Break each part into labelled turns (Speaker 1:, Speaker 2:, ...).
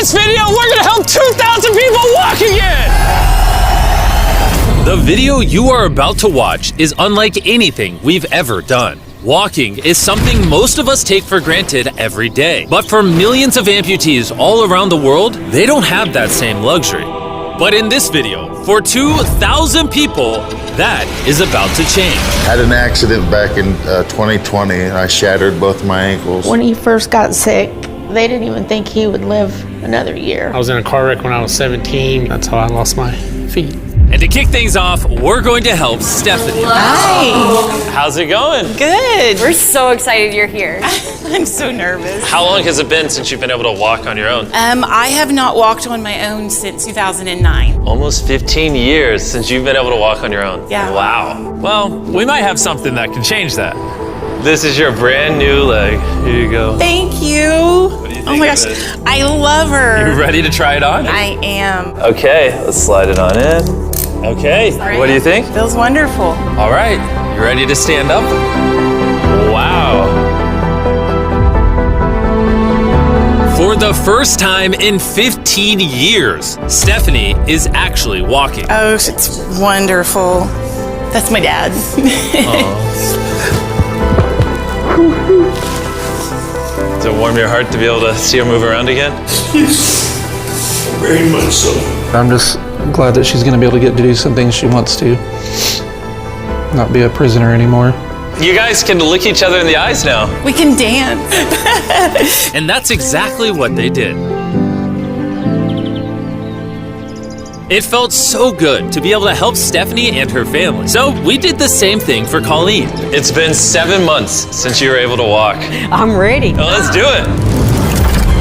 Speaker 1: this video, we're gonna help 2,000 people walk again! The video you are about to watch is unlike anything we've ever done. Walking is something most of us take for granted every day. But for millions of amputees all around the world, they don't have that same luxury. But in this video, for 2,000 people, that is about to change.
Speaker 2: Had an accident back in 2020 and I shattered both my ankles.
Speaker 3: When he first got sick, they didn't even think he would live another year.
Speaker 4: I was in a car wreck when I was 17. That's how I lost my feet.
Speaker 1: And to kick things off, we're going to help Stephanie.
Speaker 5: Hi.
Speaker 1: How's it going?
Speaker 5: Good.
Speaker 6: We're so excited you're here.
Speaker 5: I'm so nervous.
Speaker 1: How long has it been since you've been able to walk on your own?
Speaker 5: I have not walked on my own since 2009.
Speaker 1: Almost 15 years since you've been able to walk on your own.
Speaker 5: Yeah.
Speaker 1: Wow. Well, we might have something that can change that. This is your brand new leg. Here you go.
Speaker 5: Thank you.
Speaker 1: What do you think
Speaker 5: Oh my
Speaker 1: of
Speaker 5: gosh,
Speaker 1: it?
Speaker 5: I love her.
Speaker 1: You ready to try it on?
Speaker 5: I am.
Speaker 1: Okay, let's slide it on in. Okay, what do you think?
Speaker 5: Feels wonderful.
Speaker 1: All right, you ready to stand up? Wow. For the first time in 15 years, Stephanie is actually walking.
Speaker 5: Oh, it's wonderful. That's my dad.
Speaker 1: Does it warm your heart to be able to see her move around again?
Speaker 7: Yes, very much so.
Speaker 4: I'm just glad that she's going to be able to get to do some things she wants to. Not be a prisoner anymore.
Speaker 1: You guys can look each other in the eyes now.
Speaker 5: We can dance.
Speaker 1: And that's exactly what they did. It felt so good to be able to help Stephanie and her family. So we did the same thing for Colleen. It's been 7 months since you were able to walk.
Speaker 8: I'm ready.
Speaker 1: Well, let's do it.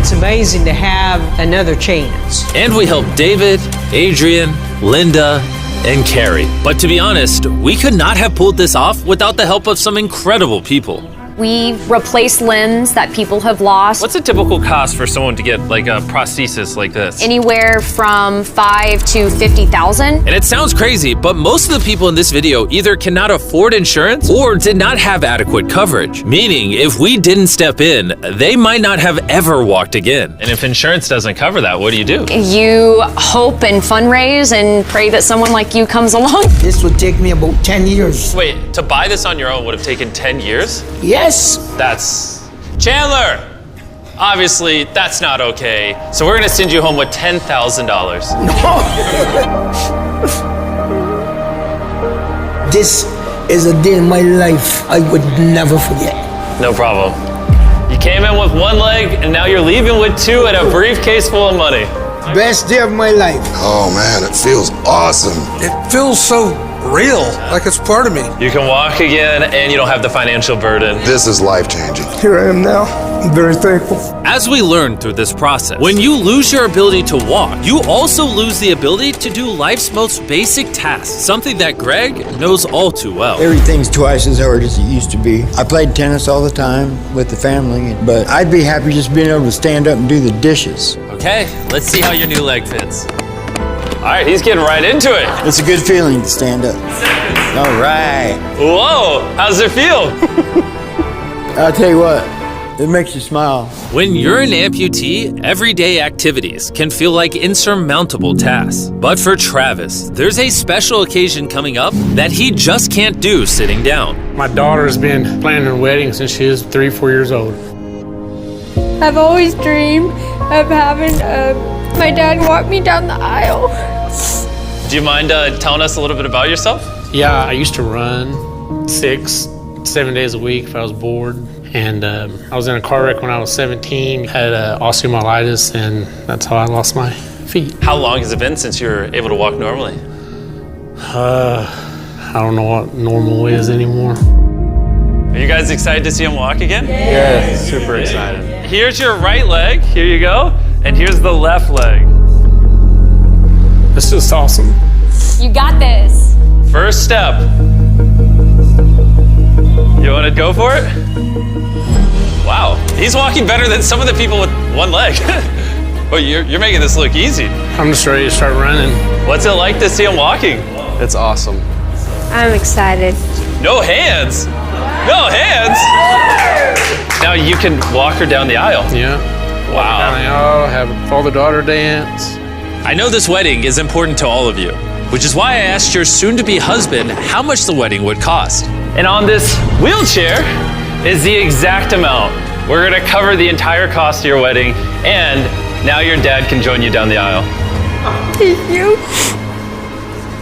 Speaker 8: It's amazing to have another chance.
Speaker 1: And we helped David, Adrian, Linda, and Carrie. But to be honest, we could not have pulled this off without the help of some incredible people.
Speaker 6: We replace limbs that people have lost.
Speaker 1: What's a typical cost for someone to get like a prosthesis like this?
Speaker 6: Anywhere from $5,000 to $50,000.
Speaker 1: And it sounds crazy, but most of the people in this video either cannot afford insurance or did not have adequate coverage. Meaning, if we didn't step in, they might not have ever walked again. And if insurance doesn't cover that, what do?
Speaker 6: You hope and fundraise and pray that someone like you comes along.
Speaker 9: This would take me about 10 years.
Speaker 1: Wait, to buy this on your own would have taken 10 years?
Speaker 9: Yes.
Speaker 1: That's... Chandler! Obviously, that's not okay. So we're gonna send you home with $10,000.
Speaker 9: This is a day in my life I would never forget.
Speaker 1: No problem. You came in with one leg, and now you're leaving with two and a briefcase full of money.
Speaker 9: Best day of my life.
Speaker 7: Oh man, it feels awesome. It feels so real, like it's part of me.
Speaker 1: You can walk again, and you don't have the financial burden.
Speaker 7: This is life-changing.
Speaker 9: Here I am now. I'm very thankful.
Speaker 1: As we learned through this process, when you lose your ability to walk, you also lose the ability to do life's most basic tasks, something that Greg knows all too well.
Speaker 10: Everything's twice as hard as it used to be. I played tennis all the time with the family, but I'd be happy just being able to stand up and do the dishes.
Speaker 1: Okay, let's see how your new leg fits. All right, he's getting right into it.
Speaker 10: It's a good feeling to stand up. All right.
Speaker 1: Whoa, how's it feel?
Speaker 10: I'll tell you what, it makes you smile.
Speaker 1: When you're an amputee, everyday activities can feel like insurmountable tasks. But for Travis, there's a special occasion coming up that he just can't do sitting down.
Speaker 4: My daughter's been planning her wedding since she was 3 or 4 years old.
Speaker 11: I've always dreamed of having my dad walk me down the aisle.
Speaker 1: Do you mind telling us a little bit about yourself?
Speaker 4: Yeah, I used to run 6, 7 days a week if I was bored. And I was in a car wreck when I was 17, had osteomyelitis, and that's how I lost my feet.
Speaker 1: How long has it been since you were able to walk normally?
Speaker 4: I don't know what normal is anymore.
Speaker 1: Are you guys excited to see him walk again?
Speaker 4: Yeah, super excited.
Speaker 1: Here's your right leg, here you go, and here's the left leg.
Speaker 4: It's just awesome.
Speaker 6: You got this.
Speaker 1: First step. You want to go for it? Wow, he's walking better than some of the people with one leg. Well, you're making this look easy.
Speaker 4: I'm just ready to start running.
Speaker 1: What's it like to see him walking?
Speaker 4: It's awesome.
Speaker 11: I'm excited.
Speaker 1: No hands. No hands. Now you can walk her down the aisle.
Speaker 4: Yeah. Wow. Have a father-daughter dance.
Speaker 1: I know this wedding is important to all of you, which is why I asked your soon-to-be husband how much the wedding would cost.
Speaker 12: And on this wheelchair is the exact amount. We're gonna cover the entire cost of your wedding, and now your dad can join you down the aisle.
Speaker 11: Thank you.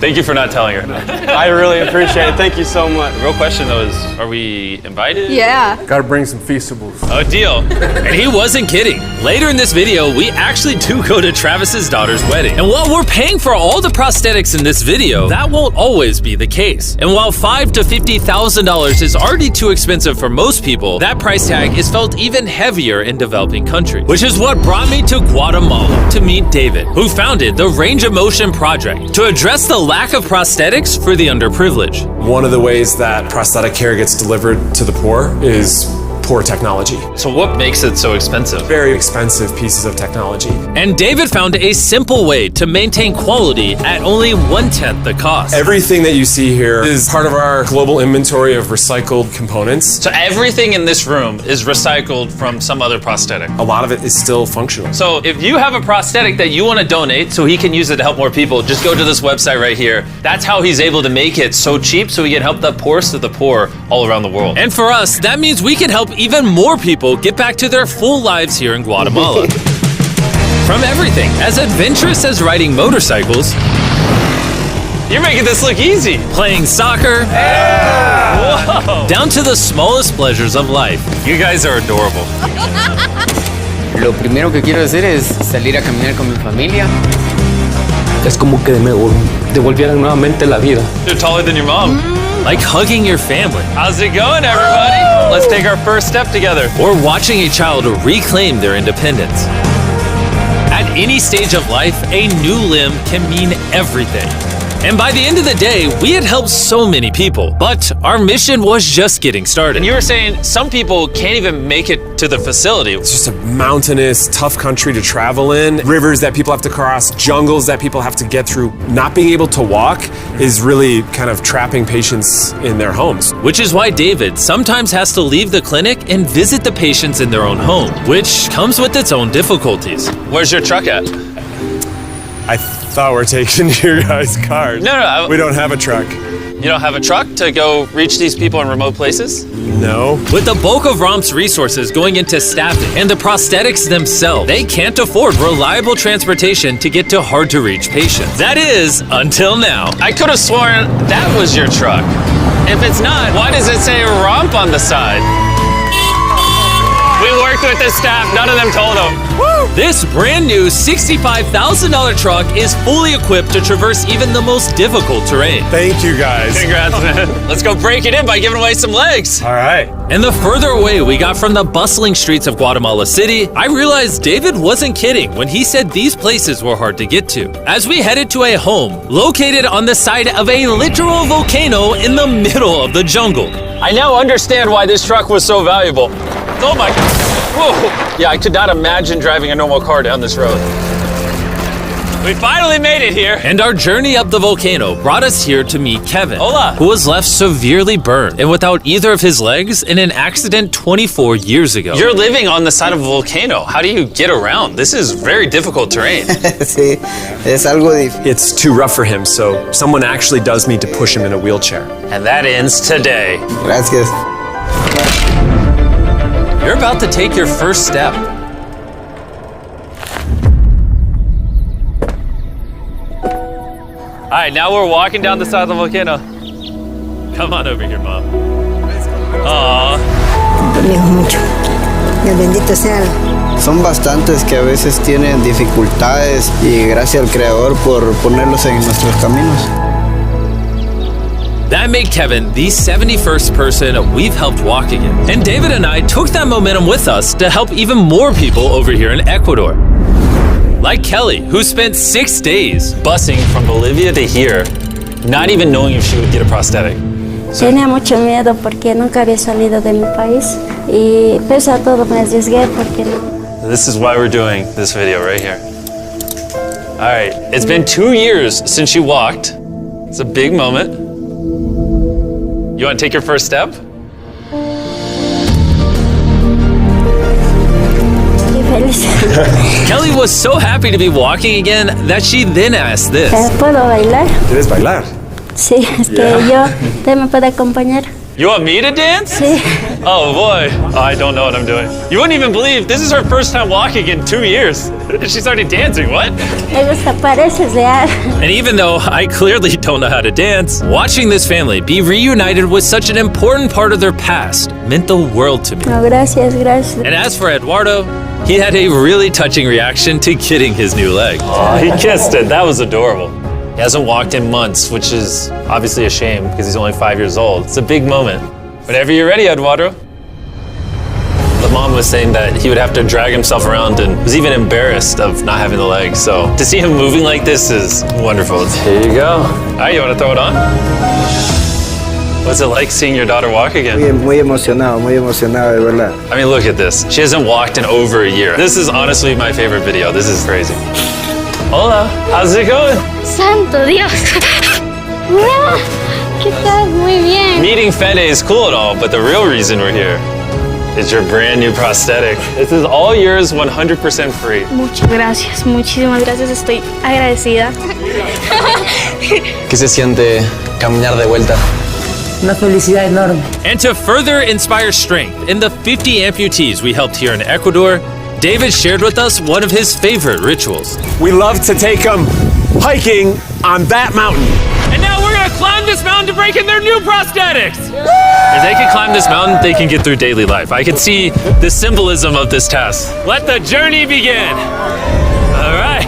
Speaker 12: Thank you for not telling her.
Speaker 13: I really appreciate it. Thank you so much.
Speaker 12: The real question though is, are we invited?
Speaker 11: Yeah.
Speaker 13: Gotta bring some feastables.
Speaker 1: A deal. And he wasn't kidding. Later in this video, we actually do go to Travis's daughter's wedding. And while we're paying for all the prosthetics in this video, that won't always be the case. And while $5,000 to $50,000 is already too expensive for most people, that price tag is felt even heavier in developing countries. Which is what brought me to Guatemala to meet David, who founded the Range of Motion Project to address the lack of prosthetics for the underprivileged.
Speaker 14: One of the ways that prosthetic care gets delivered to the poor is poor technology.
Speaker 12: So what makes it so expensive?
Speaker 14: Very expensive pieces of technology.
Speaker 1: And David found a simple way to maintain quality at only 1/10 the cost.
Speaker 14: Everything that you see here is part of our global inventory of recycled components.
Speaker 12: So everything in this room is recycled from some other prosthetic.
Speaker 14: A lot of it is still functional.
Speaker 12: So if you have a prosthetic that you want to donate so he can use it to help more people, just go to this website right here. That's how he's able to make it so cheap so he can help the poorest of the poor all around the world.
Speaker 1: And for us, that means we can help even more people get back to their full lives here in Guatemala. From everything as adventurous as riding motorcycles,
Speaker 12: you're making this look easy.
Speaker 1: Playing soccer,
Speaker 12: Whoa.
Speaker 1: down to the smallest pleasures of life.
Speaker 12: You guys are adorable.
Speaker 15: Lo primero que quiero hacer es salir a caminar con mi familia.
Speaker 16: Es como que me devolvieran nuevamente la vida.
Speaker 12: You're taller than your mom.
Speaker 1: Like hugging your family.
Speaker 12: How's it going, everybody? Let's take our first step together.
Speaker 1: Or watching a child reclaim their independence. At any stage of life, a new limb can mean everything. And by the end of the day, we had helped so many people, but our mission was just getting started.
Speaker 12: And you were saying some people can't even make it to the facility.
Speaker 14: It's just a mountainous, tough country to travel in. Rivers that people have to cross, jungles that people have to get through. Not being able to walk is really kind of trapping patients in their homes.
Speaker 1: Which is why David sometimes has to leave the clinic and visit the patients in their own home, which comes with its own difficulties.
Speaker 12: Where's your truck at?
Speaker 14: I thought we're taking your guys' cars.
Speaker 12: No.
Speaker 14: We don't have a truck.
Speaker 12: You don't have a truck to go reach these people in remote places?
Speaker 14: No.
Speaker 1: With the bulk of ROM's resources going into staffing and the prosthetics themselves, they can't afford reliable transportation to get to hard-to-reach patients. That is, until now.
Speaker 12: I could have sworn that was your truck. If it's not, why does it say ROMP on the side? We worked with the staff, none of them told them.
Speaker 1: This brand new $65,000 truck is fully equipped to traverse even the most difficult terrain.
Speaker 14: Thank you guys.
Speaker 12: Congrats, man. Let's go break it in by giving away some legs.
Speaker 14: All right.
Speaker 1: And the further away we got from the bustling streets of Guatemala City, I realized David wasn't kidding when he said these places were hard to get to. As we headed to a home located on the side of a literal volcano in the middle of the jungle.
Speaker 12: I now understand why this truck was so valuable. Oh my God. Whoa. Yeah, I could not imagine driving a normal car down this road. We finally made it here.
Speaker 1: And our journey up the volcano brought us here to meet Kevin,
Speaker 12: Hola.
Speaker 1: who was left severely burned and without either of his legs in an accident 24 years ago.
Speaker 12: You're living on the side of a volcano. How do you get around? This is very difficult terrain.
Speaker 10: Sí, es algo difícil.
Speaker 14: It's too rough for him, so someone actually does need to push him in a wheelchair.
Speaker 12: And that ends today.
Speaker 10: Gracias.
Speaker 1: You're about to take your first step.
Speaker 12: All right, now we're walking down the side of the volcano.
Speaker 1: Come on over here, Mom.
Speaker 12: Aww.
Speaker 9: mucho. Bendito sea.
Speaker 10: Son bastantes que a veces tienen dificultades y gracias al Creador por ponerlos en nuestros caminos.
Speaker 1: That made Kevin the 71st person we've helped walk again. And David and I took that momentum with us to help even more people over here in Ecuador. Like Kelly, who spent 6 days
Speaker 12: busing from Bolivia to here, not even knowing if she would get a prosthetic.
Speaker 11: Tenía mucho miedo porque nunca había salido de mi país y pese a todo me arriesgué porque no.
Speaker 12: This is why we're doing this video right here. All right, it's been 2 years since you walked. It's a big moment. You want to take your first step?
Speaker 11: Qué
Speaker 17: feliz.
Speaker 1: Kelly was so happy to be walking again that she then asked this.
Speaker 17: ¿Puedo bailar?
Speaker 14: ¿Quieres bailar?
Speaker 17: Sí, ¿usted me puede acompañar?
Speaker 12: You want me to dance?
Speaker 17: Sí.
Speaker 12: Oh boy, I don't know what I'm doing. You wouldn't even believe this is her first time walking in 2 years. She started dancing, what?
Speaker 17: Me gusta, parece real.
Speaker 1: And even though I clearly don't know how to dance, watching this family be reunited with such an important part of their past meant the world to me.
Speaker 17: No, gracias, gracias.
Speaker 1: And as for Eduardo, he had a really touching reaction to getting his new leg.
Speaker 12: Oh, he kissed it. That was adorable. He hasn't walked in months, which is obviously a shame because he's only 5 years old. It's a big moment. Whenever you're ready, Eduardo. The mom was saying that he would have to drag himself around and was even embarrassed of not having the leg. So to see him moving like this is wonderful. Here you go. All right, you want to throw it on? What's it like seeing your daughter walk again?
Speaker 10: Muy emocionado, de verdad.
Speaker 12: I mean, look at this. She hasn't walked in over a year. This is honestly my favorite video. This is crazy. Hola, how's it going?
Speaker 17: Santo Dios. ¿Qué tal? Muy bien.
Speaker 12: Meeting Fede is cool and all, but the real reason we're here is your brand new prosthetic. This is all yours, 100% free.
Speaker 11: Muchas gracias, muchísimas gracias. Estoy agradecida.
Speaker 16: ¿Qué se siente caminar de vuelta?
Speaker 9: Una felicidad enorme.
Speaker 1: And to further inspire strength in the 50 amputees we helped here in Ecuador, David shared with us one of his favorite rituals.
Speaker 14: We love to take them hiking on that mountain.
Speaker 1: And now we're gonna climb this mountain to break in their new prosthetics. If they can climb this mountain, they can get through daily life. I can see the symbolism of this task. Let the journey begin. All right.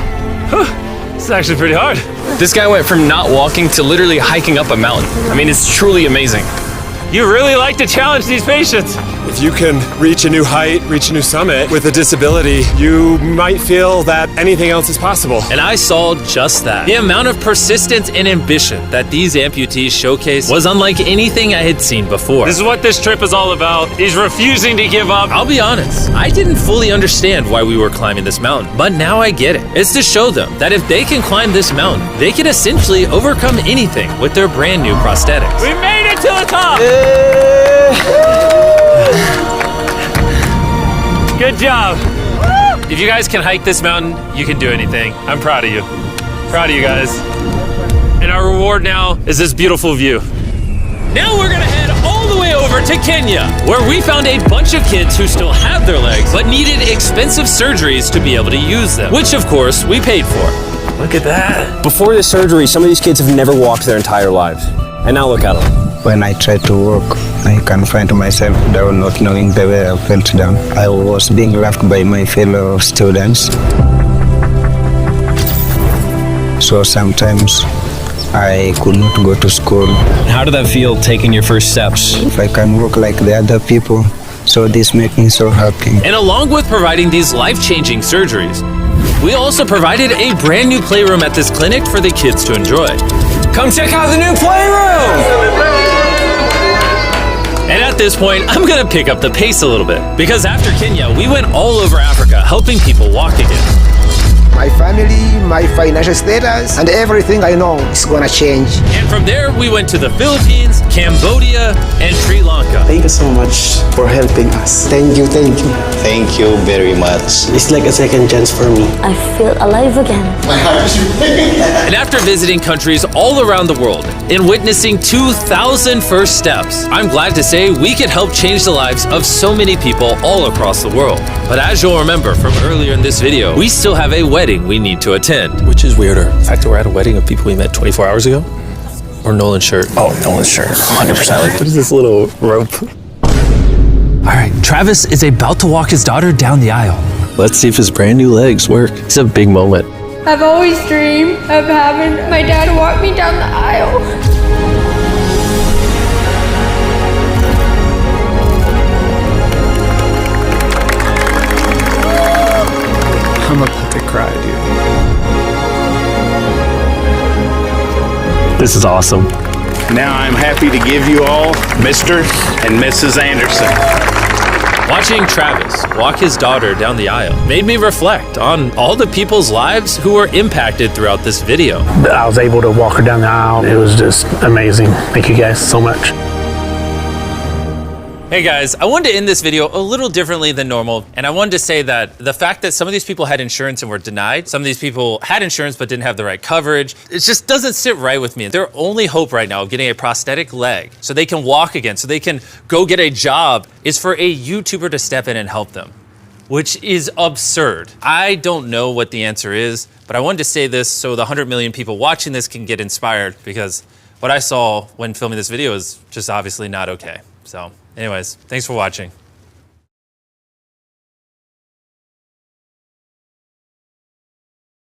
Speaker 1: Whew. This is actually pretty hard.
Speaker 16: This guy went from not walking to literally hiking up a mountain. I mean, it's truly amazing.
Speaker 1: You really like to challenge these patients.
Speaker 14: If you can reach a new height, reach a new summit with a disability, you might feel that anything else is possible.
Speaker 1: And I saw just that. The amount of persistence and ambition that these amputees showcased was unlike anything I had seen before.
Speaker 12: This is what this trip is all about. He's refusing to give up.
Speaker 1: I'll be honest, I didn't fully understand why we were climbing this mountain, but now I get it. It's to show them that if they can climb this mountain, they can essentially overcome anything with their brand new prosthetics.
Speaker 12: We made it to the top!
Speaker 1: Good job. If you guys can hike this mountain, you can do anything. I'm proud of you. Proud of you guys. And our reward now is this beautiful view. Now we're gonna head all the way over to Kenya, where we found a bunch of kids who still have their legs, but needed expensive surgeries to be able to use them, which of course we paid for. Look at that.
Speaker 18: Before this surgery, some of these kids have never walked their entire lives. And now look at them.
Speaker 10: When I tried to walk, I can find myself down, not knowing the way I felt down. I was being laughed by my fellow students. So sometimes I could not go to school.
Speaker 18: How did that feel, taking your first steps?
Speaker 10: If I can walk like the other people, so this makes me so happy.
Speaker 1: And along with providing these life-changing surgeries, we also provided a brand new playroom at this clinic for the kids to enjoy.
Speaker 18: Come check out the new playroom!
Speaker 1: And at this point, I'm gonna pick up the pace a little bit, because after Kenya, we went all over Africa helping people walk again.
Speaker 19: My family, my financial status, and everything I know is gonna change.
Speaker 1: And from there, we went to the Philippines, Cambodia, and Sri Lanka.
Speaker 13: Thank you so much for helping us.
Speaker 19: Thank you, thank you.
Speaker 20: Thank you very much.
Speaker 13: It's like a second chance for me.
Speaker 17: I feel alive again.
Speaker 1: And after visiting countries all around the world and witnessing 2,000 first steps, I'm glad to say we could help change the lives of so many people all across the world. But as you'll remember from earlier in this video, we still have a wedding we need to attend.
Speaker 12: Which is weirder, the fact that we're at a wedding of people we met 24 hours ago? Or Nolan's shirt?
Speaker 16: Oh, Nolan's shirt, 100%.
Speaker 12: What is this little rope?
Speaker 1: All right, Travis is about to walk his daughter down the aisle.
Speaker 12: Let's see if his brand new legs work. It's a big moment.
Speaker 11: I've always dreamed of having my dad walk me down the aisle.
Speaker 13: I'm about to cry, dude.
Speaker 12: This is awesome.
Speaker 21: Now I'm happy to give you all Mr. and Mrs. Anderson.
Speaker 1: Watching Travis walk his daughter down the aisle made me reflect on all the people's lives who were impacted throughout this video.
Speaker 4: I was able to walk her down the aisle. It was just amazing. Thank you guys so much.
Speaker 1: Hey guys, I wanted to end this video a little differently than normal, and I wanted to say that the fact that some of these people had insurance and were denied, some of these people had insurance but didn't have the right coverage, it just doesn't sit right with me. Their only hope right now of getting a prosthetic leg so they can walk again, so they can go get a job, is for a YouTuber to step in and help them, which is absurd. I don't know what the answer is, but I wanted to say this so the 100 million people watching this can get inspired, because what I saw when filming this video is just obviously not okay. So anyways, thanks for watching.